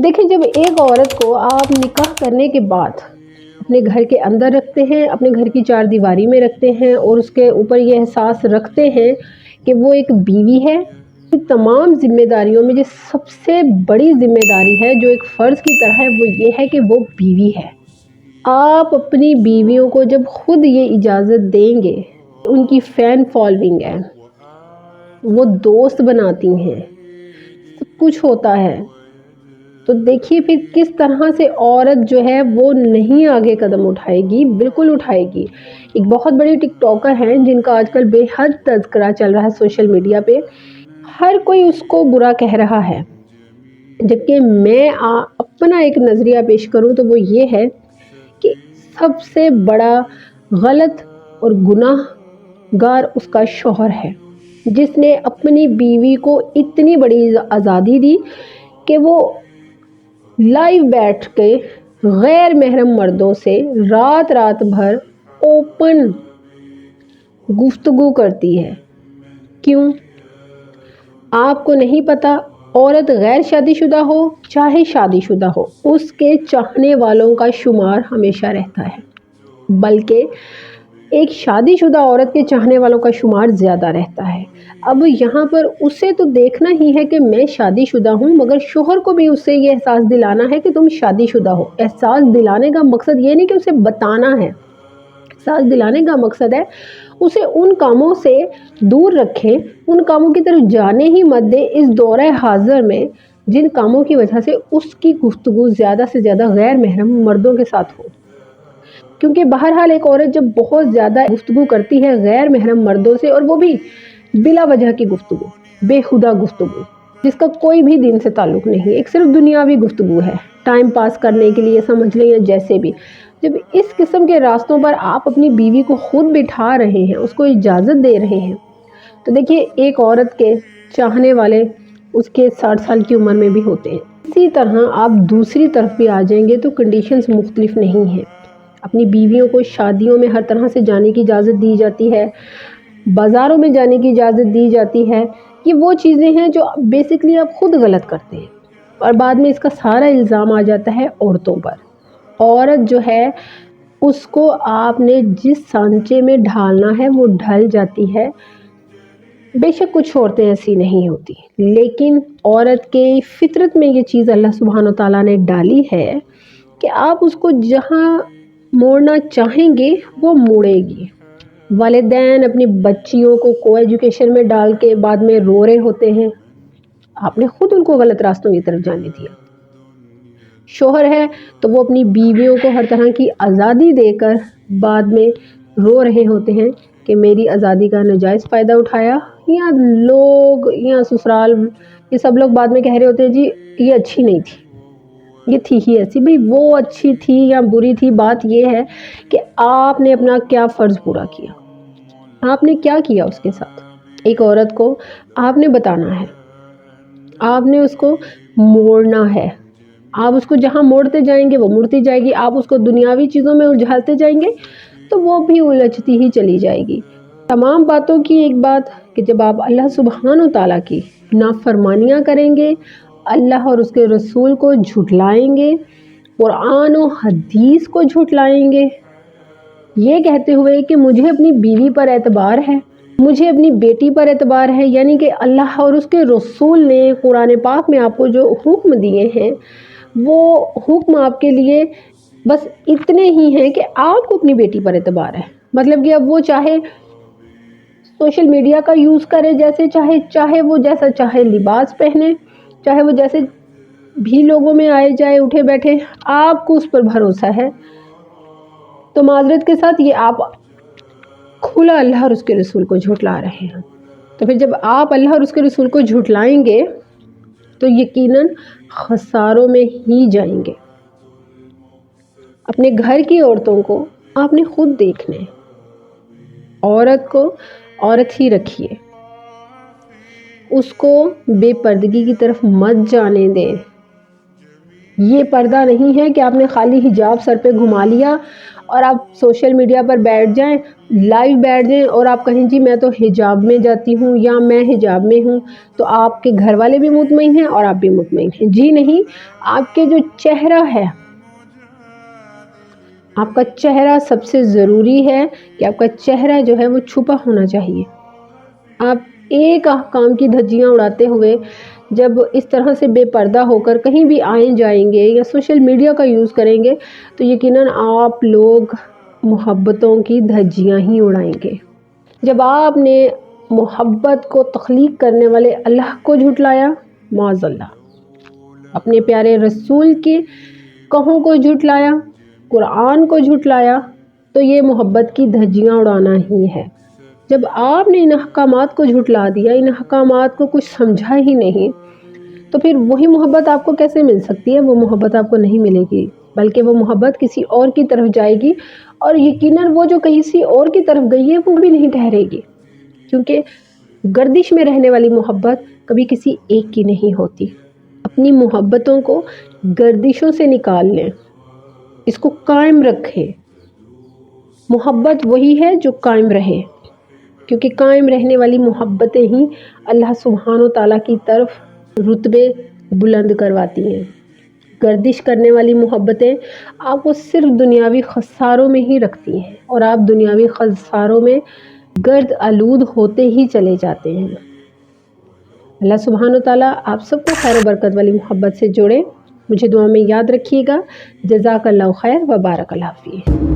देखिए, जब एक औरत को आप निकाह करने के बाद अपने घर के अंदर रखते हैं, अपने घर की चार दीवारी में रखते हैं और उसके ऊपर ये एहसास रखते हैं कि वो एक बीवी है, तमाम जिम्मेदारियों में जो सबसे बड़ी जिम्मेदारी है, जो एक फ़र्ज़ की तरह है, वो ये है कि वो बीवी है। आप अपनी बीवियों को जब खुद ये इजाज़त देंगे, उनकी फ़ैन फॉलोइंग है, वो दोस्त बनाती हैं, सब कुछ होता है, तो देखिए फिर किस तरह से औरत जो है वो नहीं आगे कदम उठाएगी, बिल्कुल उठाएगी। एक बहुत बड़ी टिकटॉकर हैं जिनका आजकल बेहद तज़किरा चल रहा है सोशल मीडिया पे। हर कोई उसको बुरा कह रहा है, जबकि मैं अपना एक नज़रिया पेश करूँ तो वो ये है कि सबसे बड़ा गलत और गुनाहगार उसका शौहर है, जिसने अपनी बीवी को इतनी बड़ी आज़ादी दी कि वो लाइव बैठ के गैर महरम मर्दों से रात रात भर ओपन गुफ्तगू करती है। क्यों? आपको नहीं पता, औरत गैर शादीशुदा हो चाहे शादीशुदा हो, उसके चाहने वालों का शुमार हमेशा रहता है, बल्कि एक शादीशुदा औरत के चाहने वालों का शुमार ज़्यादा रहता है। अब यहाँ पर उसे तो देखना ही है कि मैं शादीशुदा हूँ, मगर शोहर को भी उससे ये एहसास दिलाना है कि तुम शादीशुदा हो। एहसास दिलाने का मकसद ये नहीं कि उसे बताना है, एहसास दिलाने का मकसद है उसे उन कामों से दूर रखें, उन कामों की तरफ जाने ही मत दें इस दौरे हाज़िर में, जिन कामों की वजह से उसकी गुफ्तगू ज़्यादा से ज़्यादा गैर महरम मर्दों के साथ हो। क्योंकि बहरहाल एक औरत जब बहुत ज़्यादा गुफ्तगू करती है गैर महरम मर्दों से, और वो भी बिला वजह की गुफ्तगू, बेहुदा गुफ्तगू, जिसका कोई भी दिन से ताल्लुक़ नहीं, एक सिर्फ दुनियावी गुफ्तगू है, टाइम पास करने के लिए समझ लें या जैसे भी। जब इस किस्म के रास्तों पर आप अपनी बीवी को खुद बिठा रहे हैं, उसको इजाज़त दे रहे हैं, तो देखिए एक औरत के चाहने वाले उसके 60 साल की उम्र में भी होते हैं। इसी तरह आप दूसरी तरफ भी आ जाएंगे तो कंडीशंस मुख्तलिफ नहीं हैं। अपनी बीवियों को शादियों में हर तरह से जाने की इजाज़त दी जाती है, बाज़ारों में जाने की इजाज़त दी जाती है। ये वो चीज़ें हैं जो बेसिकली आप खुद गलत करते हैं, और बाद में इसका सारा इल्ज़ाम आ जाता है औरतों पर। औरत जो है उसको आपने जिस सांचे में ढालना है वो ढल जाती है। बेशक कुछ औरतें ऐसी नहीं होती, लेकिन औरत के फितरत में ये चीज़ अल्लाह सुब्हानो तआला ने डाली है कि आप उसको जहाँ मोड़ना चाहेंगे वो मोड़ेगी। वालिदैन अपनी बच्चियों को को एजुकेशन में डाल के बाद में रो रहे होते हैं, आपने खुद उनको गलत रास्तों की तरफ जाने दिया। शोहर है तो वो अपनी बीवियों को हर तरह की आज़ादी देकर बाद में रो रहे होते हैं कि मेरी आज़ादी का नाजायज़ फ़ायदा उठाया, या लोग या ससुराल ये सब लोग बाद में कह रहे होते हैं जी ये अच्छी नहीं थी, ये थी ही ऐसी। भाई वो अच्छी थी या बुरी थी, बात ये है कि आपने अपना क्या फ़र्ज़ पूरा किया, आपने क्या किया उसके साथ। एक औरत को आपने बताना है, आपने उसको मोड़ना है। आप उसको जहाँ मोड़ते जाएंगे वो मुड़ती जाएगी, आप उसको दुनियावी चीज़ों में उलझाते जाएंगे तो वो भी उलझती ही चली जाएगी। तमाम बातों की एक बात कि जब आप अल्लाह सुब्हानो तआला की नाफरमानियाँ करेंगे, अल्लाह और उसके रसूल को झुटलाएंगे, कुरान और हदीस को झुटलाएंगे, ये कहते हुए कि मुझे अपनी बीवी पर एतबार है, मुझे अपनी बेटी पर एतबार है, यानी कि अल्लाह और उसके रसूल ने कुरान पाक में आपको जो हुक्म दिए हैं वो हुक्म आपके लिए बस इतने ही हैं कि आपको अपनी बेटी पर एतबार है। मतलब कि अब वो चाहे सोशल मीडिया का यूज़ करे जैसे चाहे, चाहे वो जैसा चाहे लिबास पहने, चाहे वो जैसे भी लोगों में आए जाए उठे बैठे, आपको उस पर भरोसा है। तो माजरत के साथ ये आप खुला अल्लाह और उसके रसूल को झुटला रहे हैं। तो फिर जब आप अल्लाह और उसके रसूल को झुटलाएंगे तो यकीनन खसारों में ही जाएंगे। अपने घर की औरतों को आपने खुद देखना है, औरत को औरत ही रखिए, उसको बेपर्दगी की तरफ मत जाने दें, یہ پردہ نہیں ہے کہ آپ نے خالی حجاب سر پہ گھما لیا اور آپ سوشل میڈیا پر بیٹھ جائیں، لائیو بیٹھ جائیں اور آپ کہیں جی میں تو حجاب میں جاتی ہوں یا میں حجاب میں ہوں، تو آپ کے گھر والے بھی مطمئن ہیں اور آپ بھی مطمئن ہیں۔ جی نہیں، آپ کے جو چہرہ ہے، آپ کا چہرہ سب سے ضروری ہے کہ آپ کا چہرہ جو ہے وہ چھپا ہونا چاہیے۔ آپ ایک احکام کی دھجیاں اڑاتے ہوئے جب اس طرح سے بے پردہ ہو کر کہیں بھی آئیں جائیں گے یا سوشل میڈیا کا یوز کریں گے تو یقیناً آپ لوگ محبتوں کی دھجیاں ہی اڑائیں گے۔ جب آپ نے محبت کو تخلیق کرنے والے اللہ کو جھٹلایا، معاذ اللہ، اپنے پیارے رسول کے کہوں کو جھٹلایا، قرآن کو جھٹلایا، تو یہ محبت کی دھجیاں اڑانا ہی ہے۔ جب آپ نے ان احکامات کو جھٹلا دیا، ان احکامات کو کچھ سمجھا ہی نہیں، تو پھر وہی محبت آپ کو کیسے مل سکتی ہے؟ وہ محبت آپ کو نہیں ملے گی، بلکہ وہ محبت کسی اور کی طرف جائے گی، اور یقیناً وہ جو کسی اور کی طرف گئی ہے وہ بھی نہیں ٹھہرے گی، کیونکہ گردش میں رہنے والی محبت کبھی کسی ایک کی نہیں ہوتی۔ اپنی محبتوں کو گردشوں سے نکال لیں، اس کو قائم رکھیں۔ محبت وہی ہے جو قائم رہے، کیونکہ قائم رہنے والی محبتیں ہی اللہ سبحانہ و تعالیٰ کی طرف رتبے بلند کرواتی ہیں۔ گردش کرنے والی محبتیں آپ کو صرف دنیاوی خساروں میں ہی رکھتی ہیں، اور آپ دنیاوی خساروں میں گرد آلود ہوتے ہی چلے جاتے ہیں۔ اللہ سبحانہ و تعالیٰ آپ سب کو خیر و برکت والی محبت سے جوڑے۔ مجھے دعا میں یاد رکھیے گا۔ جزاک اللہ خیر و بارک اللہ فیک۔